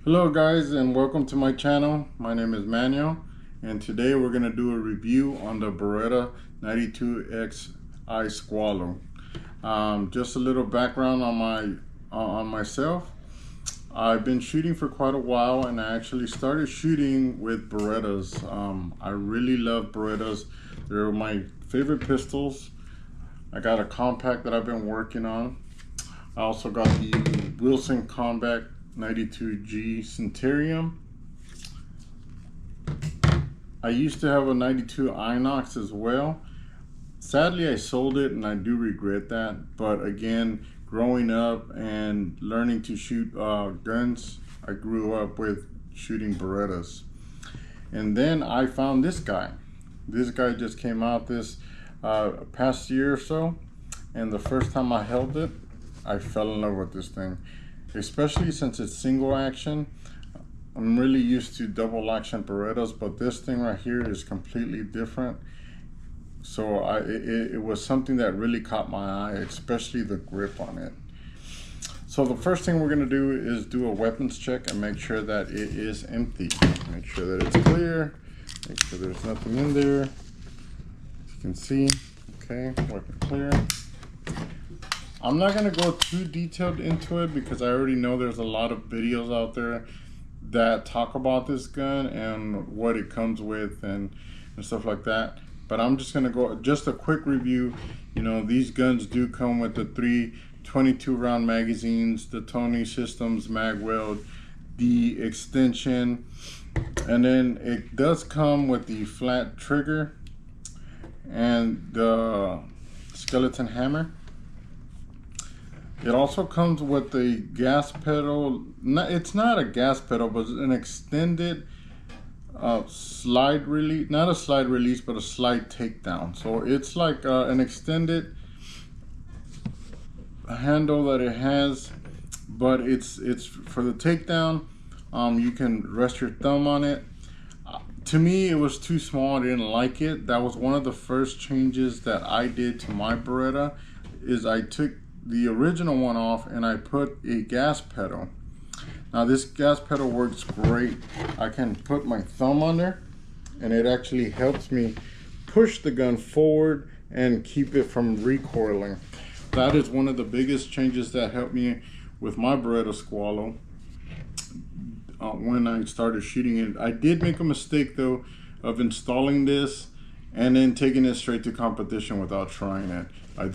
Hello guys, and welcome to my channel. My name is Manuel, and today we're going to do a review on the Beretta 92XI Squalo. Just a little background on myself. I've been shooting for quite a while, and I actually started shooting with Berettas. I really love Berettas. They're my favorite pistols. I got a compact that I've been working on. I also got the Wilson Combat 92G Centurium. I used to have a 92 Inox as well. Sadly, I sold it, and I do regret that. But again, growing up and learning to shoot guns, I grew up with shooting Berettas. And then I found this guy. This guy just came out this past year or so, and the first time I held it, I fell in love with this thing. Especially since it's single action. I'm really used to double action Berettas, but this thing right here is completely different. So it was something that really caught my eye, especially the grip on it. So the first thing we're going to do is do a weapons check and make sure that it is empty. Make sure that it's clear. Make sure there's nothing in there. As you can see, okay, weapon clear. I'm not going to go too detailed into it because I already know there's a lot of videos out there that talk about this gun and what it comes with and stuff like that. But I'm just going to go just a quick review. You know, these guns do come with the 3 22 round magazines, the Tony Systems mag weld, the extension, and then it does come with the flat trigger and the skeleton hammer. It also comes with a gas pedal. It's not a gas pedal, but it's an extended slide release. Not a slide release, but a slide takedown. So it's like an extended handle that it has, but it's for the takedown. You can rest your thumb on it. To me, it was too small. I didn't like it. That was one of the first changes that I did to my Beretta. Is I took the original one off and I put a gas pedal. Now this gas pedal works great. I can put my thumb on there and it actually helps me push the gun forward and keep it from recoiling. That is one of the biggest changes that helped me with my Beretta Squalo when I started shooting it. I did make a mistake though of installing this and then taking it straight to competition without trying it. I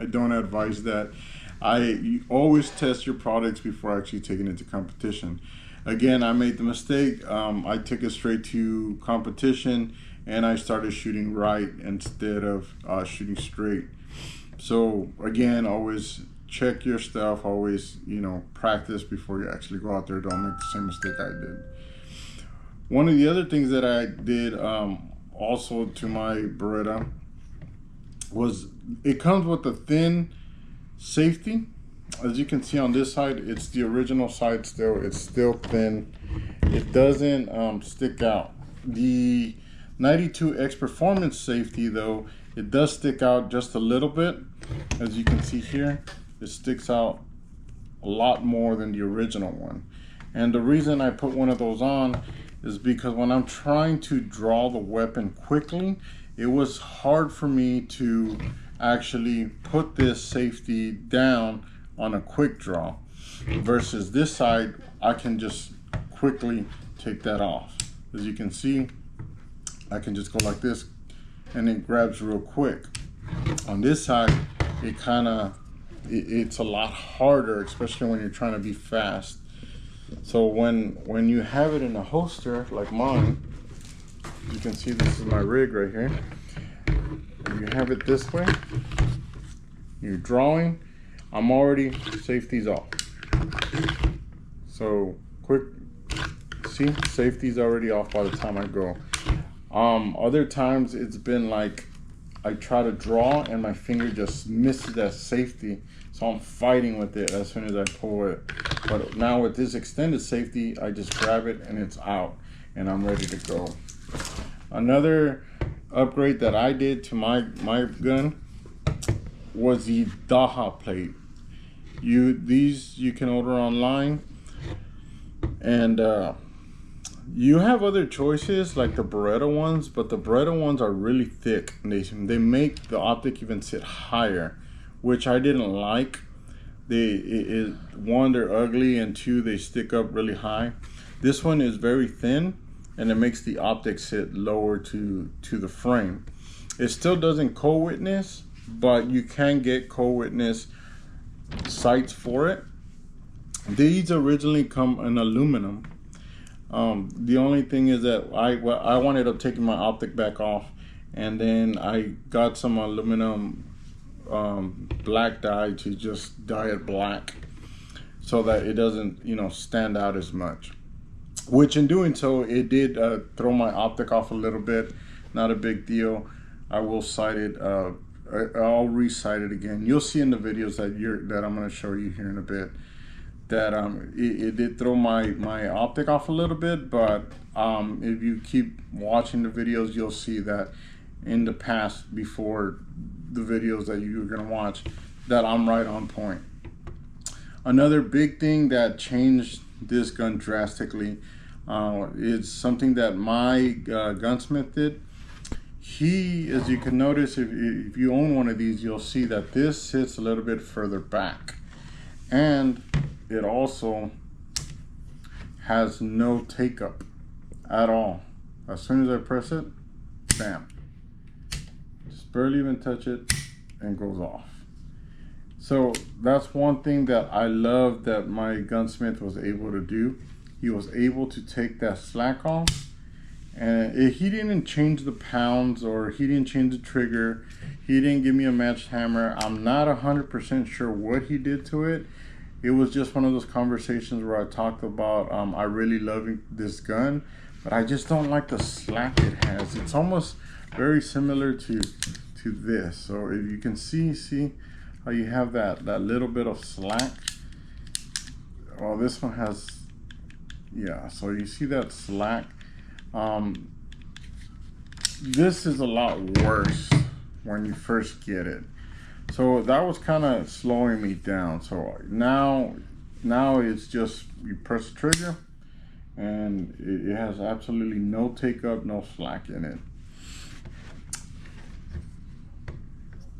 don't advise that. You always test your products before actually taking it to competition. Again, I made the mistake. I took it straight to competition and I started shooting right instead of shooting straight. So again, always check your stuff. Always, you know, practice before you actually go out there. Don't make the same mistake I did. One of the other things that I did also to my Beretta was it comes with a thin safety. As you can see on this side, it's the original side still. It's still thin. It doesn't stick out. The 92X Performance safety though, it does stick out just a little bit. As you can see here, it sticks out a lot more than the original one. And the reason I put one of those on is because when I'm trying to draw the weapon quickly, it was hard for me to actually put this safety down on a quick draw versus this side. I can just quickly take that off. As you can see, I can just go like this and it grabs real quick. On this side, it's a lot harder, especially when you're trying to be fast. So when you have it in a holster like mine, you can see this is my rig right here. You have it this way, you're drawing, I'm already safety's off. So quick, see, safety's already off by the time I go. Other times it's been like I try to draw and my finger just misses that safety, so I'm fighting with it as soon as I pull it. But now with this extended safety, I just grab it and it's out and I'm ready to go. Another upgrade that I did to my gun was the Daha plate. These you can order online. And you have other choices like the Beretta ones, but the Beretta ones are really thick. And they make the optic even sit higher, which I didn't like. One, they're ugly, and two, they stick up really high. This one is very thin, and it makes the optic sit lower to the frame. It still doesn't co-witness, but you can get co-witness sights for it. These originally come in aluminum. The only thing is that I ended up taking my optic back off, and then I got some aluminum black dye to just dye it black so that it doesn't, you know, stand out as much. Which in doing so, it did throw my optic off a little bit. Not a big deal. I will sight it. I'll re-sight it again. You'll see in the videos that I'm going to show you here in a bit that it did throw my optic off a little bit, but if you keep watching the videos, you'll see that in the past, before the videos that you're going to watch, that I'm right on point. Another big thing that changed this gun drastically is something that my gunsmith did. He, as you can notice, if you own one of these, you'll see that this sits a little bit further back, and it also has no take up at all. As soon as I press it, bam, just barely even touch it and goes off. So that's one thing that I love that my gunsmith was able to do. He was able to take that slack off, and he didn't change the pounds, or he didn't change the trigger. He didn't give me a matched hammer. I'm not 100% sure what he did to it. It was just one of those conversations where I talked about I really love this gun, but I just don't like the slack it has. It's almost very similar to this. So if you can see how you have that little bit of slack. Oh, this one has, yeah, so you see that slack. This is a lot worse when you first get it. So that was kind of slowing me down. So now it's just, you press the trigger and it has absolutely no take up, no slack in it.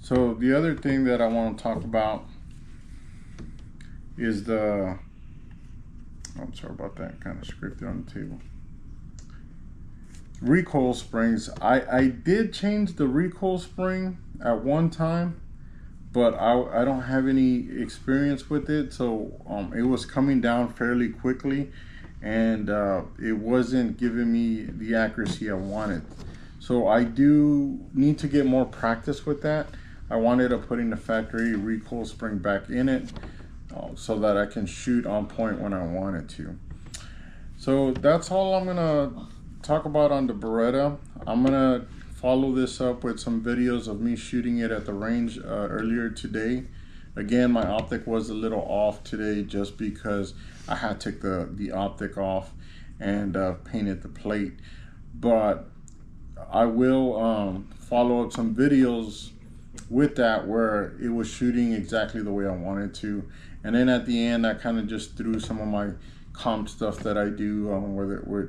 So the other thing that I want to talk about is I'm sorry about that, kind of scripted on the table. Recoil springs. I did change the recoil spring at one time, but I don't have any experience with it. So it was coming down fairly quickly, and it wasn't giving me the accuracy I wanted. So I do need to get more practice with that. I wanted to put in the factory recoil spring back in it so that I can shoot on point when I wanted to. So that's all I'm gonna talk about on the Beretta. I'm gonna follow this up with some videos of me shooting it at the range earlier today. Again, my optic was a little off today just because I had to take the optic off and painted the plate. But I will follow up some videos with that where it was shooting exactly the way I wanted to. And then at the end, I kind of just threw some of my comp stuff that I do,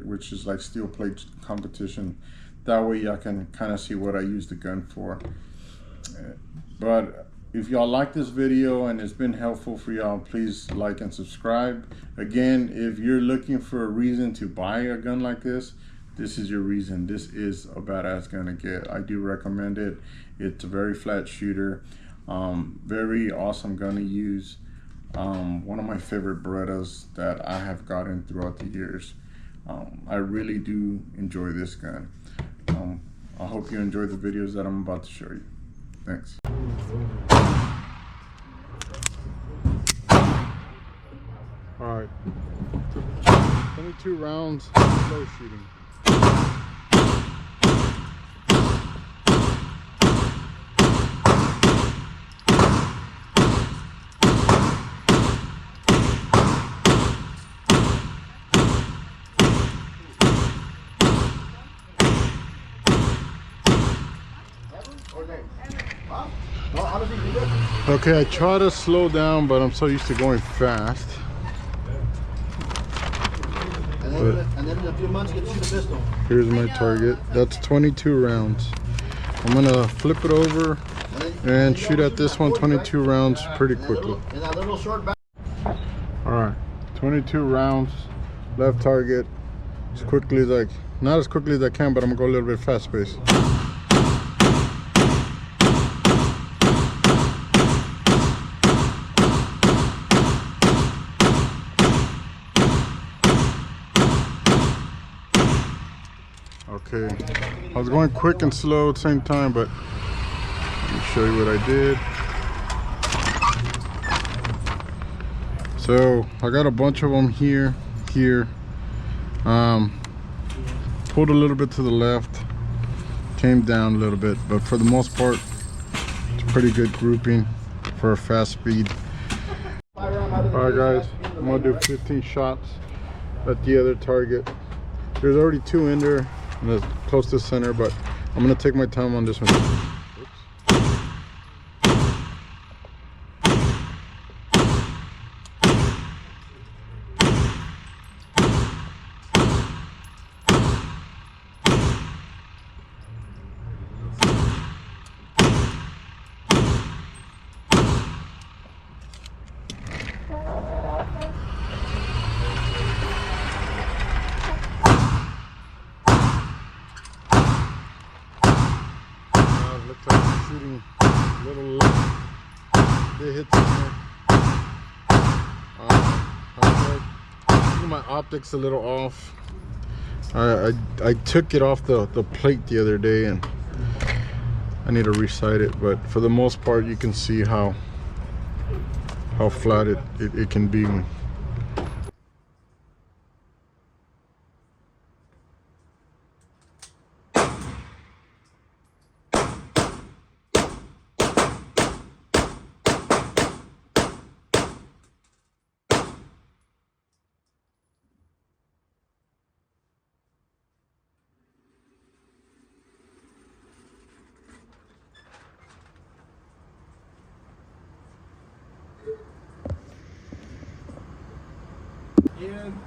which is like steel plate competition. That way y'all can kind of see what I use the gun for. But if y'all like this video and it's been helpful for y'all, please like and subscribe. Again, if you're looking for a reason to buy a gun like this, this is your reason. This is a badass gun to get. I do recommend it. It's a very flat shooter, very awesome gun to use. One of my favorite Berettas that I have gotten throughout the years. I really do enjoy this gun. I hope you enjoy the videos that I'm about to show you. Thanks. All right, 22 rounds, slow shooting. Okay, I try to slow down, but I'm so used to going fast. in a few months get to shoot a pistol. Here's my target. That's 22 rounds. I'm gonna flip it over and shoot at this one 22 rounds pretty quickly. In that little short back. All right, 22 rounds, left target, as quickly as not as quickly as I can, but I'm gonna go a little bit fast paced. Okay, I was going quick and slow at the same time, but let me show you what I did. So I got a bunch of them here. Pulled a little bit to the left, came down a little bit, but for the most part, it's a pretty good grouping for a fast speed. All right, guys, I'm gonna do 15 shots at the other target. There's already 2 in there, and it's close to the center, but I'm gonna take my time on this one. Looks like I'm shooting little bit hits in there. I think my optics a little off. I took it off the plate the other day, and I need to resight it. But for the most part, you can see how flat it can be. And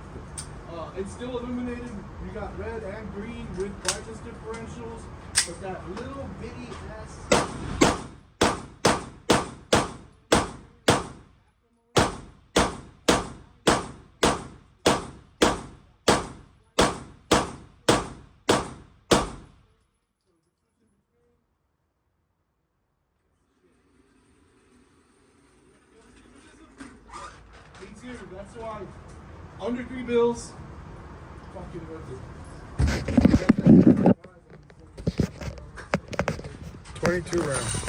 it's still illuminated. You got red and green with brightness differentials, but that little bitty ass. Me too. That's why. Under $3 fucking worth it. 22 rounds.